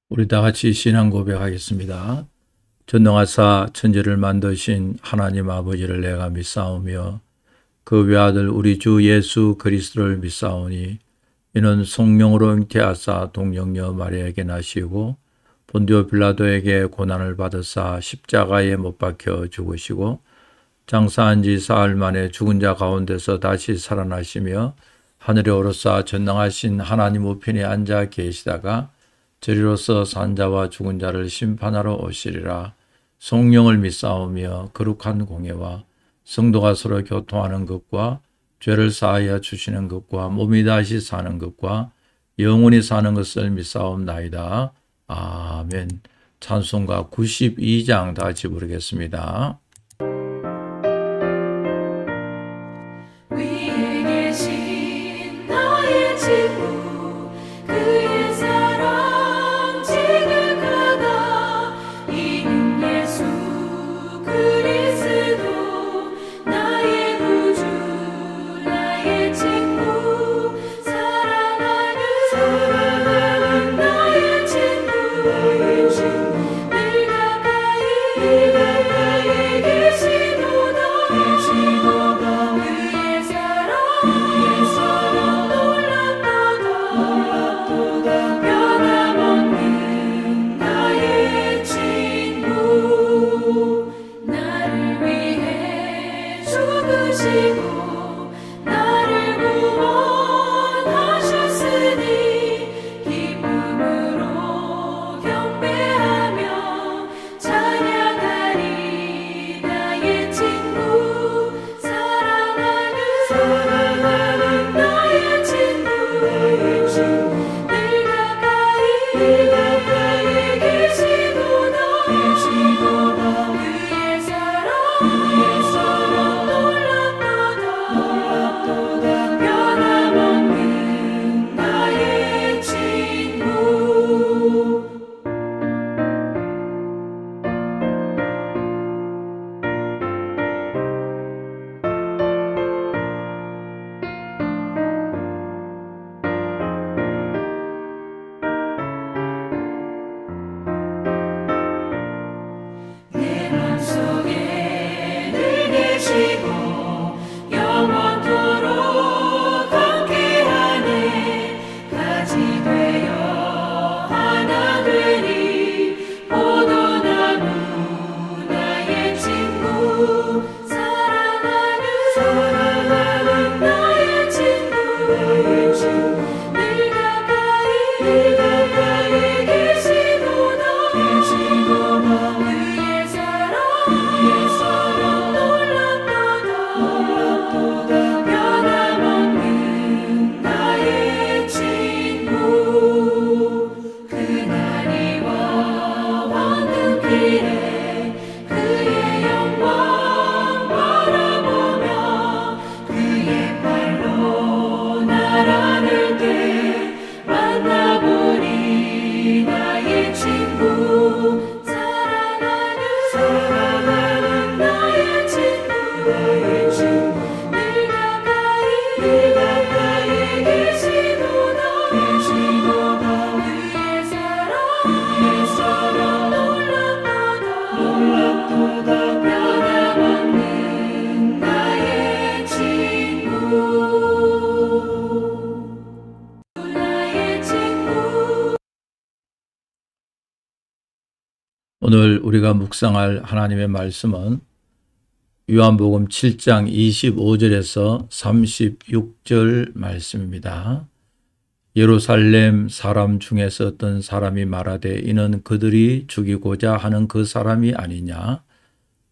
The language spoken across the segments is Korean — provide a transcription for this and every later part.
우리 다 같이 신앙 고백하겠습니다. 전능하사 천지를 만드신 하나님 아버지를 내가 믿사오며 그 외아들 우리 주 예수 그리스도를 믿사오니 이는 성령으로 잉태하사 동정녀 마리아에게 나시고 본디오 빌라도에게 고난을 받으사 십자가에 못 박혀 죽으시고 장사한 지 사흘 만에 죽은 자 가운데서 다시 살아나시며 하늘에 오르사 전능하신 하나님 우편에 앉아 계시다가 저리로서 산 자와 죽은 자를 심판하러 오시리라. 성령을 믿사오며 거룩한 공예와 성도가 서로 교통하는 것과 죄를 사하여 주시는 것과 몸이 다시 사는 것과 영원히 사는 것을 믿사옵나이다. 아멘. 찬송가 92장 다 같이 부르겠습니다. 위에 계신 나의 친구 그의 사랑 지극하다 이는 예수 그리스도 나의 구주 나의 친구 사랑하는 나의 친구 늘 가까이 계시도다 그의 사랑 놀랍도다 변함없는 나의 친구 나를 위해 죽으시고 나를 구원하셨으니 기쁨으로 경배하며 찬양하리 나의 친구 사랑하는 나의 친구 늘 가까이 계시도다 그의 사랑 놀랍도다 변함없는 나의 친구 내 맘속에 늘 계시고 영원토록 함께하네 가지 되어 하나 되리 포도나무 나의 친구 사랑하는 나의 친구 늘 가까이 계시도다 그의 사랑 놀랍도다 변함없는 나의 친구 그날이와 왕급길에 그의 영광 바라보며 그의 발로 날 안을 때 만나보리 나의 친구 사랑하는 나의 친구 늘 가까이 계시도다 그의 사랑 놀랍도다 변함없는 나의 친구 나의 친구 오늘 우리가 묵상할 하나님의 말씀은 요한복음 7장 25절에서 36절 말씀입니다. 예루살렘 사람 중에서 어떤 사람이 말하되 이는 그들이 죽이고자 하는 그 사람이 아니냐.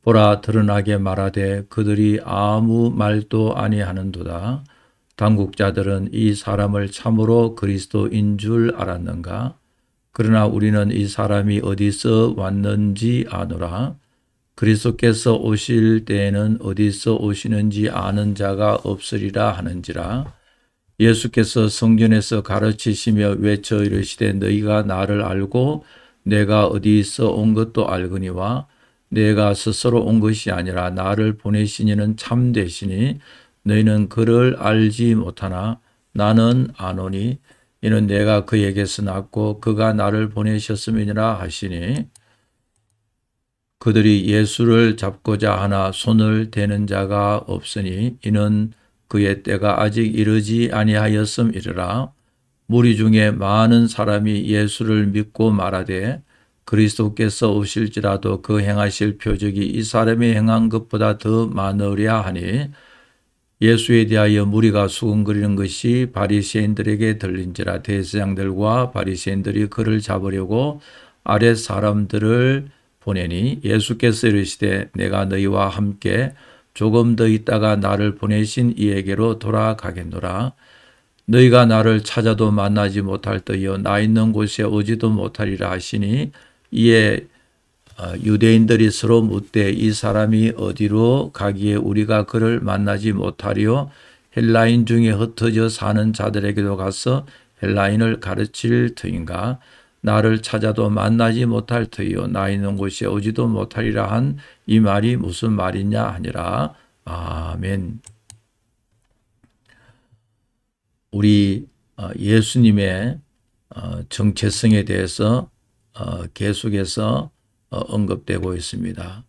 보라 드러나게 말하되 그들이 아무 말도 아니하는도다. 당국자들은 이 사람을 참으로 그리스도인 줄 알았는가. 그러나 우리는 이 사람이 어디서 왔는지 아노라. 그리스도께서 오실 때에는 어디서 오시는지 아는 자가 없으리라 하는지라. 예수께서 성전에서 가르치시며 외쳐 이르시되 너희가 나를 알고 내가 어디서 온 것도 알거니와 내가 스스로 온 것이 아니라 나를 보내신 이는 참되시니 너희는 그를 알지 못하나 나는 아노니 이는 내가 그에게서 낳고 그가 나를 보내셨음이니라 하시니 그들이 예수를 잡고자 하나 손을 대는 자가 없으니 이는 그의 때가 아직 이르지 아니하였음이니라. 무리 중에 많은 사람이 예수를 믿고 말하되 그리스도께서 오실지라도 그 행하실 표적이 이 사람이 행한 것보다 더 많으랴 하니 예수에 대하여 무리가 수군거리는 것이 바리새인들에게 들린지라. 대제사장들과 바리새인들이 그를 잡으려고 아랫 사람들을 보내니 예수께서 이르시되 내가 너희와 함께 조금 더 있다가 나를 보내신 이에게로 돌아가겠노라. 너희가 나를 찾아도 만나지 못할 터이요 나 있는 곳에 오지도 못하리라 하시니 이에 유대인들이 서로 묻되 이 사람이 어디로 가기에 우리가 그를 만나지 못하리요? 헬라인 중에 흩어져 사는 자들에게도 가서 헬라인을 가르칠 터인가? 나를 찾아도 만나지 못할 터이요 나 있는 곳에 오지도 못하리라 한 이 말이 무슨 말이냐 하니라. 아멘. 우리 예수님의 정체성에 대해서 계속해서 언급되고 있습니다.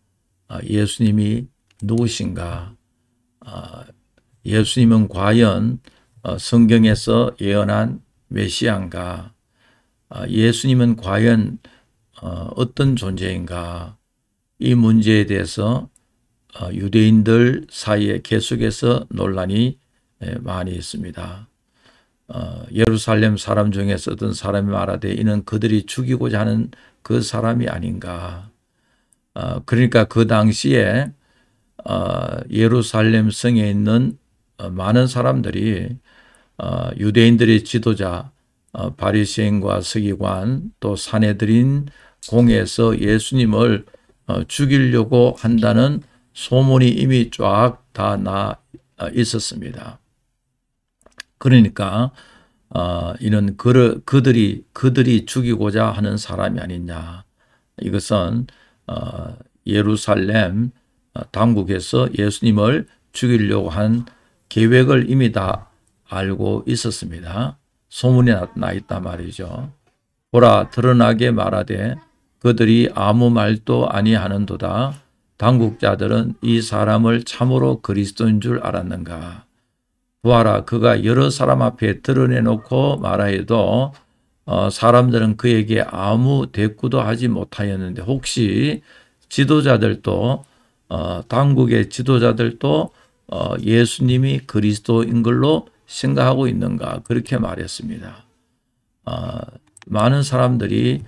예수님이 누구신가? 예수님은 과연 성경에서 예언한 메시아인가? 예수님은 과연 어떤 존재인가? 이 문제에 대해서 유대인들 사이에 계속해서 논란이 많이 있습니다. 예루살렘 사람 중에서 어떤 사람이 말하되 이는 그들이 죽이고자 하는 그 사람이 아닌가. 그러니까 그 당시에 예루살렘 성에 있는 많은 사람들이 유대인들의 지도자 바리새인과 서기관 또 산헤드린 공회에서 예수님을 죽이려고 한다는 소문이 이미 쫙 다 나 있었습니다. 그러니까 이는 그들이 죽이고자 하는 사람이 아니냐. 이것은 예루살렘 당국에서 예수님을 죽이려고 한 계획을 이미 다 알고 있었습니다. 소문이 나 있단 말이죠. 보라 드러나게 말하되 그들이 아무 말도 아니하는도다. 당국자들은 이 사람을 참으로 그리스도인 줄 알았는가. 보아라 그가 여러 사람 앞에 드러내놓고 말하여도 사람들은 그에게 아무 대꾸도 하지 못하였는데 혹시 지도자들도 당국의 지도자들도 예수님이 그리스도인 걸로 생각하고 있는가 그렇게 말했습니다. 많은 사람들이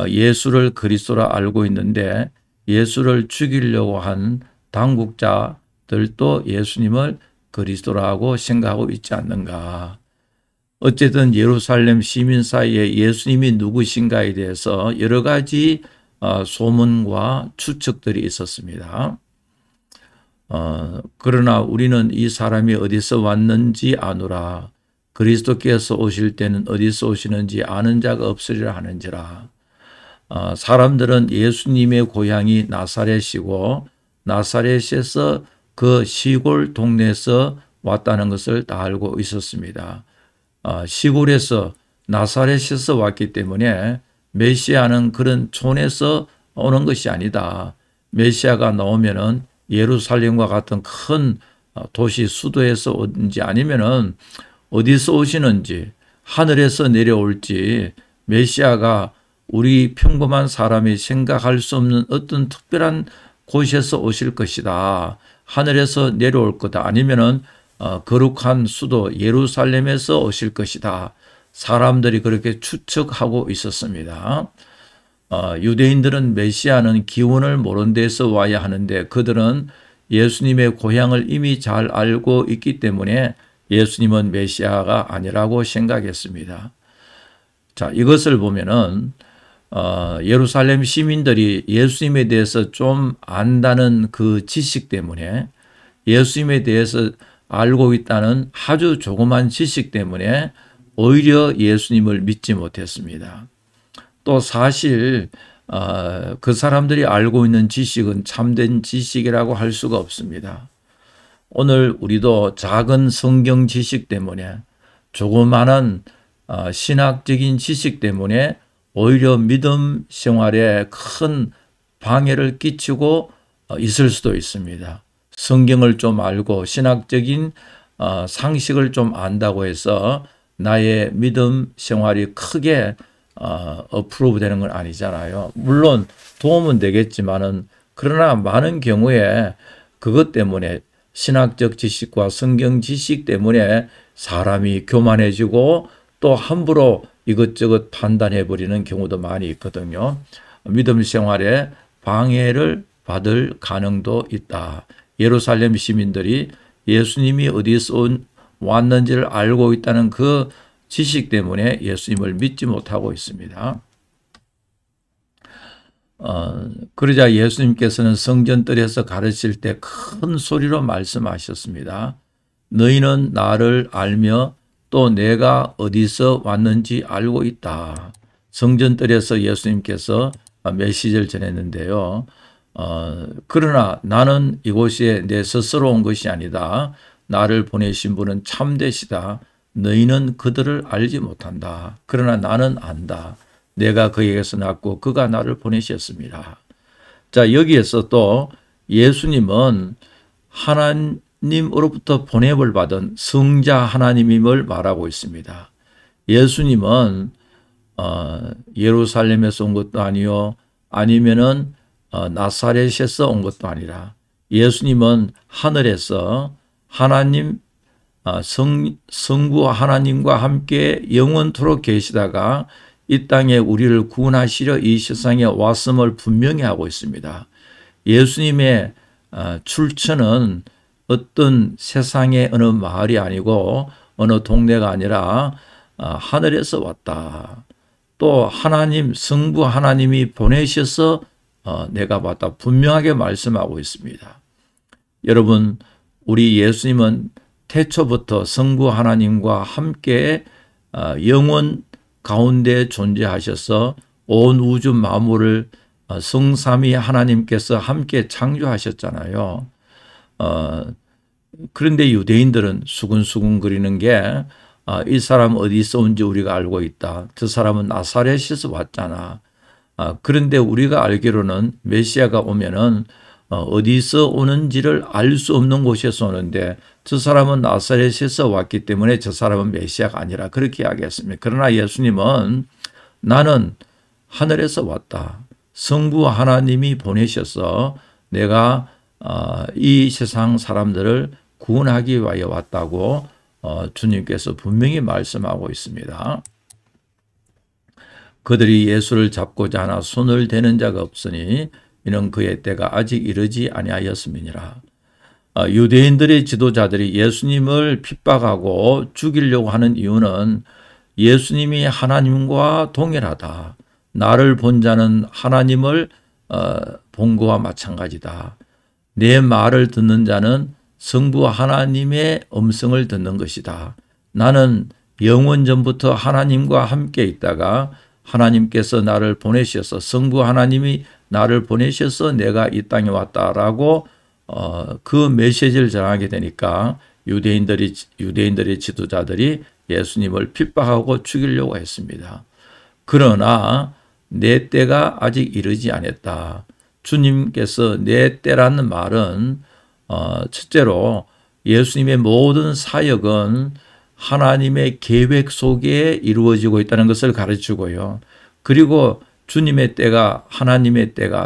예수를 그리스도라 알고 있는데 예수를 죽이려고 한 당국자들도 예수님을 그리스도라고 생각하고 있지 않는가. 어쨌든 예루살렘 시민 사이에 예수님이 누구신가에 대해서 여러 가지 소문과 추측들이 있었습니다. 그러나 우리는 이 사람이 어디서 왔는지 아노라. 그리스도께서 오실 때는 어디서 오시는지 아는 자가 없으리라 하는지라. 사람들은 예수님의 고향이 나사렛이고 나사렛에서 그 시골 동네에서 왔다는 것을 다 알고 있었습니다. 시골에서 나사렛에서 왔기 때문에 메시아는 그런 촌에서 오는 것이 아니다. 메시아가 나오면은 예루살렘과 같은 큰 도시 수도에서 오는지 아니면은 어디서 오시는지 하늘에서 내려올지 메시아가 우리 평범한 사람이 생각할 수 없는 어떤 특별한 곳에서 오실 것이다. 하늘에서 내려올 거다. 아니면은 거룩한 수도 예루살렘에서 오실 것이다. 사람들이 그렇게 추측하고 있었습니다. 유대인들은 메시아는 기원을 모른 데서 와야 하는데 그들은 예수님의 고향을 이미 잘 알고 있기 때문에 예수님은 메시아가 아니라고 생각했습니다. 자, 이것을 보면은 예루살렘 시민들이 예수님에 대해서 좀 안다는 그 지식 때문에 예수님에 대해서 알고 있다는 아주 조그만 지식 때문에 오히려 예수님을 믿지 못했습니다. 또 사실 그 사람들이 알고 있는 지식은 참된 지식이라고 할 수가 없습니다. 오늘 우리도 작은 성경 지식 때문에 조그마한 신학적인 지식 때문에 오히려 믿음 생활에 큰 방해를 끼치고 있을 수도 있습니다. 성경을 좀 알고 신학적인 상식을 좀 안다고 해서 나의 믿음 생활이 크게 어프로브 되는 건 아니잖아요. 물론 도움은 되겠지만은 그러나 많은 경우에 그것 때문에 신학적 지식과 성경 지식 때문에 사람이 교만해지고 또 함부로 이것저것 판단해 버리는 경우도 많이 있거든요. 믿음 생활에 방해를 받을 가능도 있다. 예루살렘 시민들이 예수님이 어디서 왔는지를 알고 있다는 그 지식 때문에 예수님을 믿지 못하고 있습니다. 그러자 예수님께서는 성전뜰에서 가르칠 때 큰 소리로 말씀하셨습니다. 너희는 나를 알며 또 내가 어디서 왔는지 알고 있다. 성전뜰에서 예수님께서 메시지를 전했는데요. 그러나 나는 이곳에 내 스스로 온 것이 아니다. 나를 보내신 분은 참되시다. 너희는 그들을 알지 못한다. 그러나 나는 안다. 내가 그에게서 났고 그가 나를 보내셨습니다. 자, 여기에서 또 예수님은 하나님으로부터 보냄을 받은 성자 하나님임을 말하고 있습니다. 예수님은 예루살렘에서 온 것도 아니요, 아니면은 나사렛에서 온 것도 아니라 예수님은 하늘에서 하나님 성부 하나님과 함께 영원토록 계시다가 이 땅에 우리를 구원하시려 이 세상에 왔음을 분명히 하고 있습니다. 예수님의 출처는 어떤 세상의 어느 마을이 아니고 어느 동네가 아니라 하늘에서 왔다. 또 하나님 성부 하나님이 보내셔서 내가 봤다. 분명하게 말씀하고 있습니다. 여러분, 우리 예수님은 태초부터 성부 하나님과 함께 영원 가운데 존재하셔서 온 우주 만물을 성삼위 하나님께서 함께 창조하셨잖아요. 그런데 유대인들은 수근수근 거리는 게 이 사람 어디서 온지 우리가 알고 있다. 저 사람은 나사렛에서 왔잖아. 그런데 우리가 알기로는 메시아가 오면은 어디서 오는지를 알 수 없는 곳에서 오는데 저 사람은 나사렛에서 왔기 때문에 저 사람은 메시아가 아니라 그렇게 이야기했습니다. 그러나 예수님은 나는 하늘에서 왔다. 성부 하나님이 보내셔서 내가 이 세상 사람들을 구원하기 위하여 왔다고 주님께서 분명히 말씀하고 있습니다. 그들이 예수를 잡고자 하나 손을 대는 자가 없으니 이는 그의 때가 아직 이르지 아니하였음이니라. 유대인들의 지도자들이 예수님을 핍박하고 죽이려고 하는 이유는 예수님이 하나님과 동일하다. 나를 본 자는 하나님을 본 것과 마찬가지다. 내 말을 듣는 자는 성부 하나님의 음성을 듣는 것이다. 나는 영원전부터 하나님과 함께 있다가 하나님께서 나를 보내셔서 성부 하나님이 나를 보내셔서 내가 이 땅에 왔다라고 그 메시지를 전하게 되니까 유대인들의 지도자들이 예수님을 핍박하고 죽이려고 했습니다. 그러나 내 때가 아직 이르지 않았다. 주님께서 내 때라는 말은 첫째로 예수님의 모든 사역은 하나님의 계획 속에 이루어지고 있다는 것을 가르치고요. 그리고 주님의 때가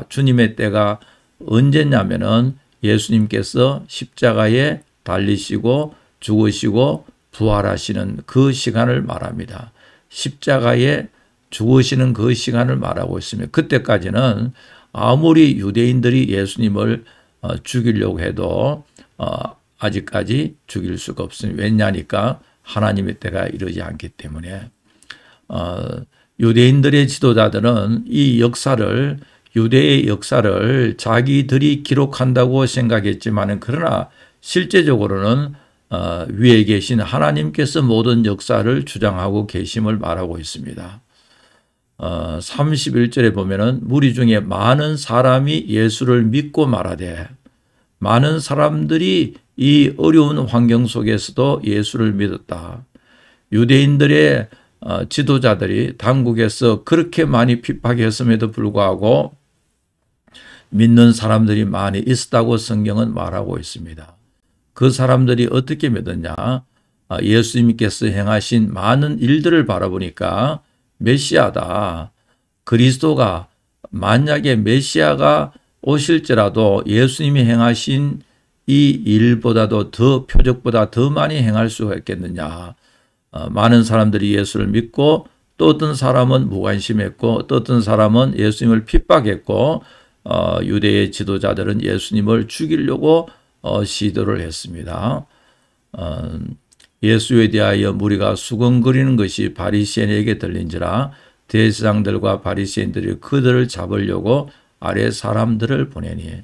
주님의 때가 언제냐면은 예수님께서 십자가에 달리시고 죽으시고 부활하시는 그 시간을 말합니다. 십자가에 죽으시는 그 시간을 말하고 있습니다. 그때까지는 아무리 유대인들이 예수님을 죽이려고 해도 아직까지 죽일 수가 없습니다. 왜냐니까 하나님의 때가 이르지 않기 때문에. 유대인들의 지도자들은 이 역사를, 유대의 역사를 자기들이 기록한다고 생각했지만 그러나 실제적으로는 위에 계신 하나님께서 모든 역사를 주장하고 계심을 말하고 있습니다. 31절에 보면은 무리 중에 많은 사람이 예수를 믿고 말하되, 많은 사람들이 이 어려운 환경 속에서도 예수를 믿었다. 유대인들의 지도자들이 당국에서 그렇게 많이 핍박했음에도 불구하고 믿는 사람들이 많이 있었다고 성경은 말하고 있습니다. 그 사람들이 어떻게 믿었냐? 예수님께서 행하신 많은 일들을 바라보니까 메시아다. 그리스도가 만약에 메시아가 오실지라도 예수님이 행하신 이 일보다도 더 표적보다 더 많이 행할 수가 있겠느냐. 많은 사람들이 예수를 믿고 또 어떤 사람은 무관심했고 또 어떤 사람은 예수님을 핍박했고 유대의 지도자들은 예수님을 죽이려고 시도를 했습니다. 예수에 대하여 무리가 수군거리는 것이 바리새인에게 들린지라 대제사장들과 바리새인들이 그들을 잡으려고 아래 사람들을 보내니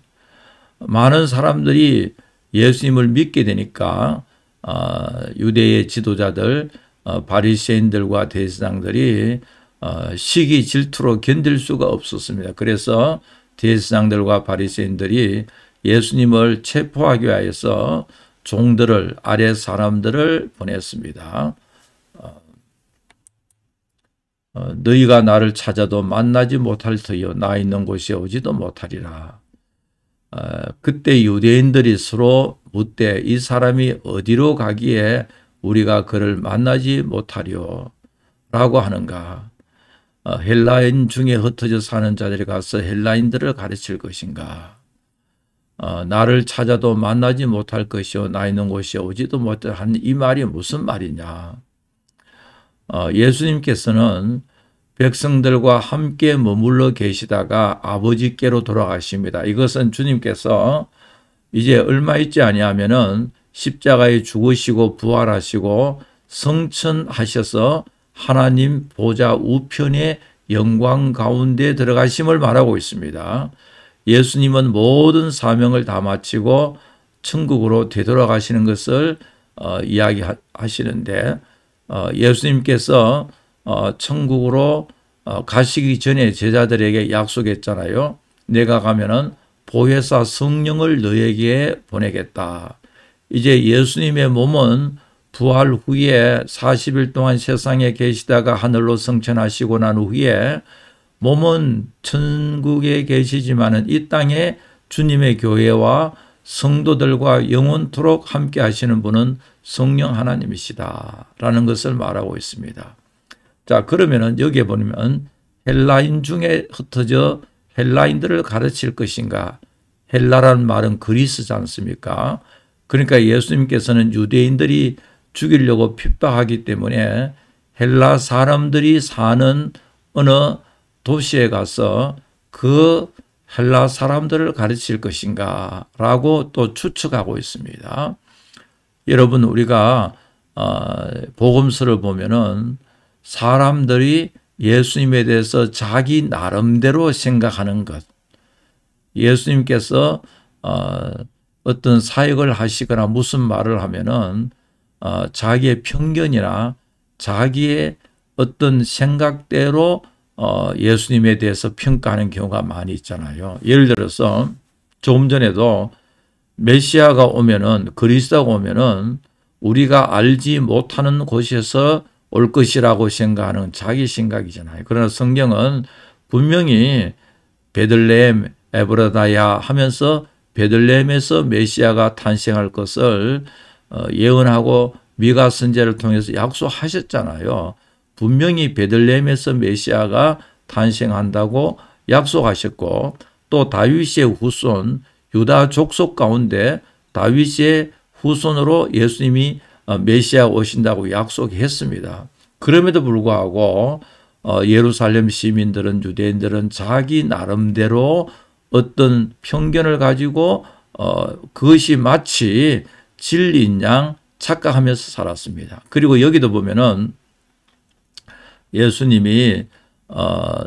많은 사람들이 예수님을 믿게 되니까 유대의 지도자들 바리새인들과 대제사장들이 시기 질투로 견딜 수가 없었습니다. 그래서 대제사장들과 바리새인들이 예수님을 체포하기 위해서 종들을 아래 사람들을 보냈습니다. 너희가 나를 찾아도 만나지 못할 터이요 나 있는 곳에 오지도 못하리라. 그때 유대인들이 서로 묻되 이 사람이 어디로 가기에 우리가 그를 만나지 못하리요 라고 하는가. 헬라인 중에 흩어져 사는 자들이 가서 헬라인들을 가르칠 것인가. 나를 찾아도 만나지 못할 것이요 나 있는 곳에 오지도 못할 한 이 말이 무슨 말이냐. 예수님께서는 백성들과 함께 머물러 계시다가 아버지께로 돌아가십니다. 이것은 주님께서 이제 얼마 있지 아니하면은 십자가에 죽으시고 부활하시고 성천하셔서 하나님 보좌 우편의 영광 가운데 들어가심을 말하고 있습니다. 예수님은 모든 사명을 다 마치고 천국으로 되돌아가시는 것을 이야기하시는데 예수님께서 천국으로 가시기 전에 제자들에게 약속했잖아요. 내가 가면은 보혜사 성령을 너에게 보내겠다. 이제 예수님의 몸은 부활 후에 40일 동안 세상에 계시다가 하늘로 승천하시고 난 후에 몸은 천국에 계시지만은 이 땅에 주님의 교회와 성도들과 영원토록 함께 하시는 분은 성령 하나님이시다라는 것을 말하고 있습니다. 자, 그러면은 여기에 보면 헬라인 중에 흩어져 헬라인들을 가르칠 것인가? 헬라라는 말은 그리스지 않습니까? 그러니까 예수님께서는 유대인들이 죽이려고 핍박하기 때문에 헬라 사람들이 사는 어느 도시에 가서 그 헬라 사람들을 가르칠 것인가 라고 또 추측하고 있습니다. 여러분, 우리가 복음서를 보면은 사람들이 예수님에 대해서 자기 나름대로 생각하는 것, 예수님께서 어떤 사역을 하시거나 무슨 말을 하면은 자기의 편견이나 자기의 어떤 생각대로 예수님에 대해서 평가하는 경우가 많이 있잖아요. 예를 들어서 조금 전에도 메시아가 오면은, 그리스도가 오면은 우리가 알지 못하는 곳에서 올 것이라고 생각하는 자기 생각이잖아요. 그러나 성경은 분명히 베들레헴 에브라다야 하면서 베들레헴에서 메시아가 탄생할 것을 예언하고 미가 선지자를 통해서 약속하셨잖아요. 분명히 베들레헴에서 메시아가 탄생한다고 약속하셨고 또 다윗의 후손 유다 족속 가운데 다윗의 후손으로 예수님이 메시아 오신다고 약속했습니다. 그럼에도 불구하고 예루살렘 시민들은 유대인들은 자기 나름대로 어떤 편견을 가지고 그것이 마치 진리인 양 착각하면서 살았습니다. 그리고 여기도 보면은 예수님이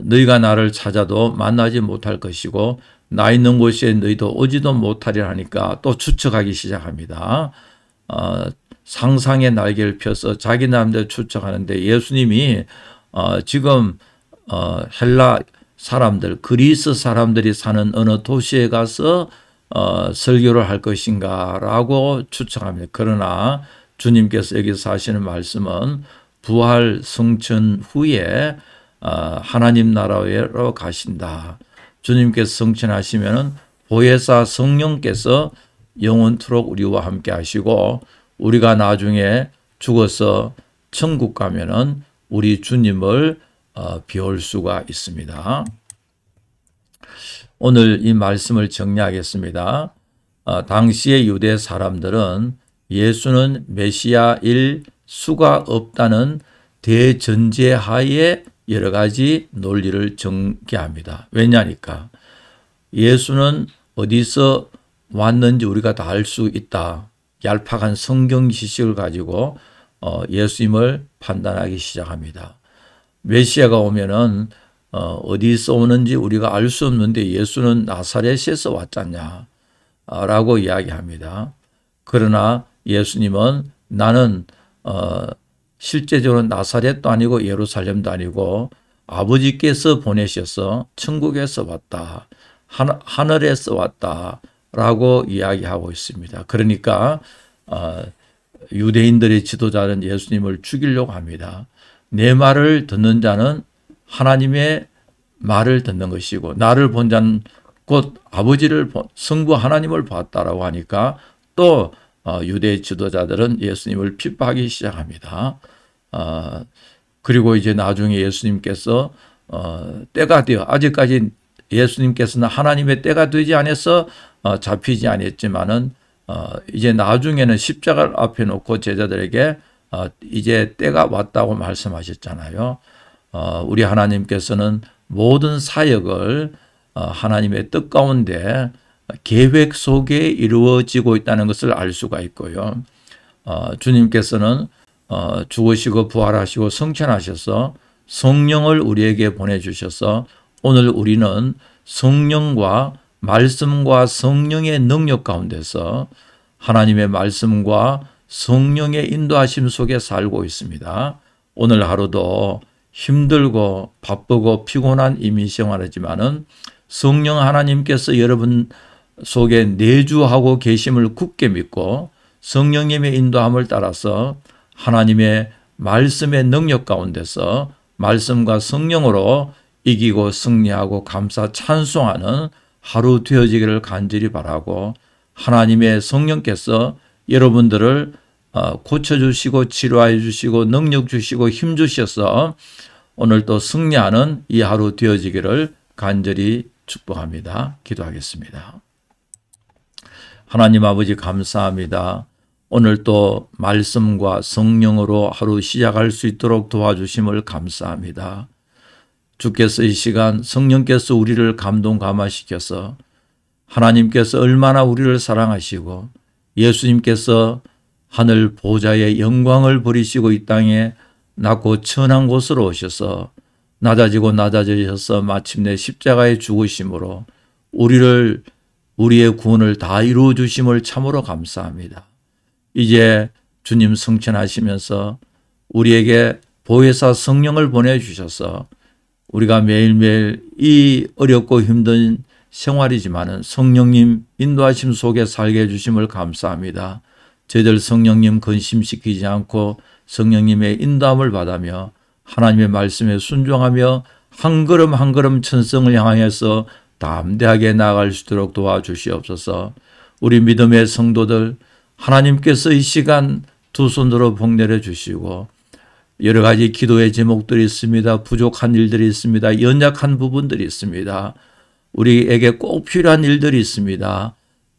너희가 나를 찾아도 만나지 못할 것이고 나 있는 곳에 너희도 오지도 못하리라 하니까 또 추측하기 시작합니다. 상상의 날개를 펴서 자기 나름대로 추측하는데 예수님이 지금 헬라 사람들, 그리스 사람들이 사는 어느 도시에 가서 설교를 할 것인가 라고 추측합니다. 그러나 주님께서 여기서 하시는 말씀은 부활 성천 후에 하나님 나라로 가신다. 주님께서 성천하시면은 보혜사 성령께서 영원토록 우리와 함께 하시고 우리가 나중에 죽어서 천국 가면은 우리 주님을 배울 수가 있습니다. 오늘 이 말씀을 정리하겠습니다. 당시의 유대 사람들은 예수는 메시아일 수가 없다는 대전제하에 여러 가지 논리를 전개합니다. 왜냐니까 예수는 어디서 왔는지 우리가 다 알 수 있다. 얄팍한 성경 지식을 가지고 예수님을 판단하기 시작합니다. 메시아가 오면은 어디서 오는지 우리가 알 수 없는데 예수는 나사렛에서 왔잖냐 라고 이야기합니다. 그러나 예수님은 나는 실제적으로 나사렛도 아니고 예루살렘도 아니고 아버지께서 보내셔서 천국에서 왔다. 하늘에서 왔다. 라고 이야기하고 있습니다. 그러니까 유대인들의 지도자는 예수님을 죽이려고 합니다. 내 말을 듣는 자는 하나님의 말을 듣는 것이고 나를 본 자는 곧 아버지를 성부 하나님을 봤다라고 하니까 또 유대 지도자들은 예수님을 핍박하기 시작합니다. 그리고 이제 나중에 예수님께서 때가 되어 아직까지 예수님께서는 하나님의 때가 되지 않아서 잡히지 않았지만은 이제 나중에는 십자가를 앞에 놓고 제자들에게 이제 때가 왔다고 말씀하셨잖아요. 우리 하나님께서는 모든 사역을 하나님의 뜻 가운데 계획 속에 이루어지고 있다는 것을 알 수가 있고요. 주님께서는 죽으시고 부활하시고 성천하셔서 성령을 우리에게 보내주셔서 오늘 우리는 성령과 말씀과 성령의 능력 가운데서 하나님의 말씀과 성령의 인도하심 속에 살고 있습니다. 오늘 하루도 힘들고 바쁘고 피곤한 이민생활이지만은 성령 하나님께서 여러분 속에 내주하고 계심을 굳게 믿고 성령님의 인도함을 따라서 하나님의 말씀의 능력 가운데서 말씀과 성령으로 이기고 승리하고 감사 찬송하는 하루 되어지기를 간절히 바라고 하나님의 성령께서 여러분들을 고쳐주시고 치료해 주시고 능력 주시고 힘 주셔서 오늘 또 승리하는 이 하루 되어지기를 간절히 축복합니다. 기도하겠습니다. 하나님 아버지 감사합니다. 오늘 또 말씀과 성령으로 하루 시작할 수 있도록 도와주심을 감사합니다. 주께서 이 시간 성령께서 우리를 감동 감화시켜서 하나님께서 얼마나 우리를 사랑하시고 예수님께서 하늘 보좌의 영광을 버리시고 이 땅에 낮고 천한 곳으로 오셔서 낮아지고 낮아지셔서 마침내 십자가에 죽으심으로 우리의 구원을 다 이루어 주심을 참으로 감사합니다. 이제 주님 성천하시면서 우리에게 보혜사 성령을 보내주셔서 우리가 매일매일 이 어렵고 힘든 생활이지만은 성령님 인도하심 속에 살게 해주심을 감사합니다. 저희들 성령님 근심시키지 않고 성령님의 인도함을 받으며 하나님의 말씀에 순종하며 한 걸음 한 걸음 천성을 향해서 담대하게 나아갈 수 있도록 도와주시옵소서. 우리 믿음의 성도들 하나님께서 이 시간 두 손으로 복내려 주시고 여러 가지 기도의 제목들이 있습니다. 부족한 일들이 있습니다. 연약한 부분들이 있습니다. 우리에게 꼭 필요한 일들이 있습니다.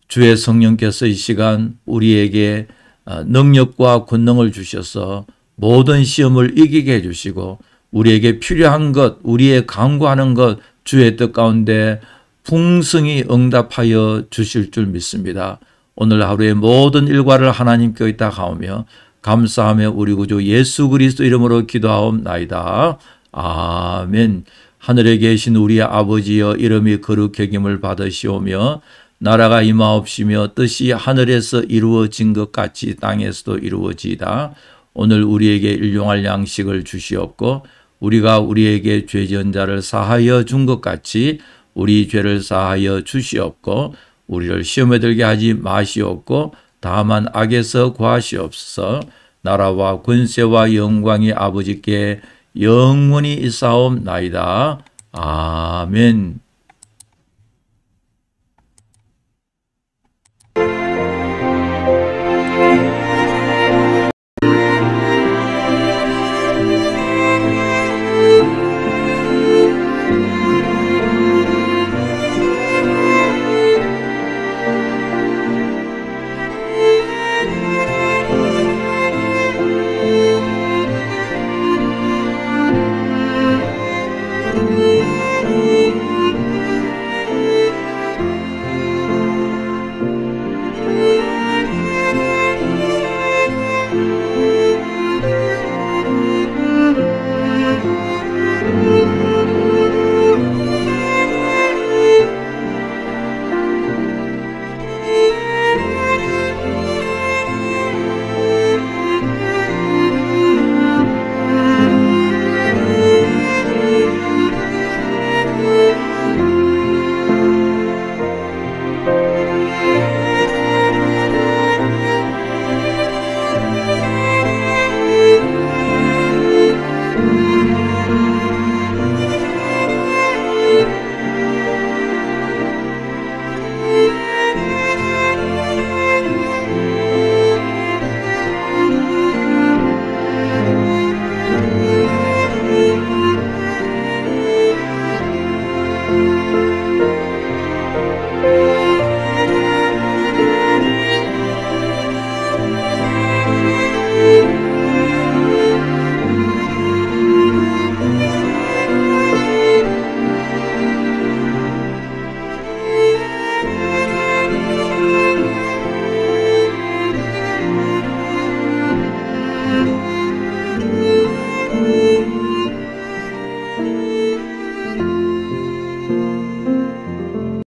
주의 성령께서 이 시간 우리에게 능력과 권능을 주셔서 모든 시험을 이기게 해주시고 우리에게 필요한 것, 우리의 간구하는 것 주의 뜻 가운데 풍성히 응답하여 주실 줄 믿습니다. 오늘 하루의 모든 일과를 하나님께 의탁 하오며 감사하며 우리 구주 예수 그리스도 이름으로 기도하옵나이다. 아멘. 하늘에 계신 우리 아버지여 이름이 거룩히 여김을 받으시오며 나라가 임하옵시며 뜻이 하늘에서 이루어진 것 같이 땅에서도 이루어지이다. 오늘 우리에게 일용할 양식을 주시옵고 우리가 우리에게 죄 지은 자를 사하여 준 것 같이 우리 죄를 사하여 주시옵고 우리를 시험에 들게 하지 마시옵고 다만 악에서 구하시옵소서. 나라와 권세와 영광이 아버지께 영원히 있사옵나이다. 아멘.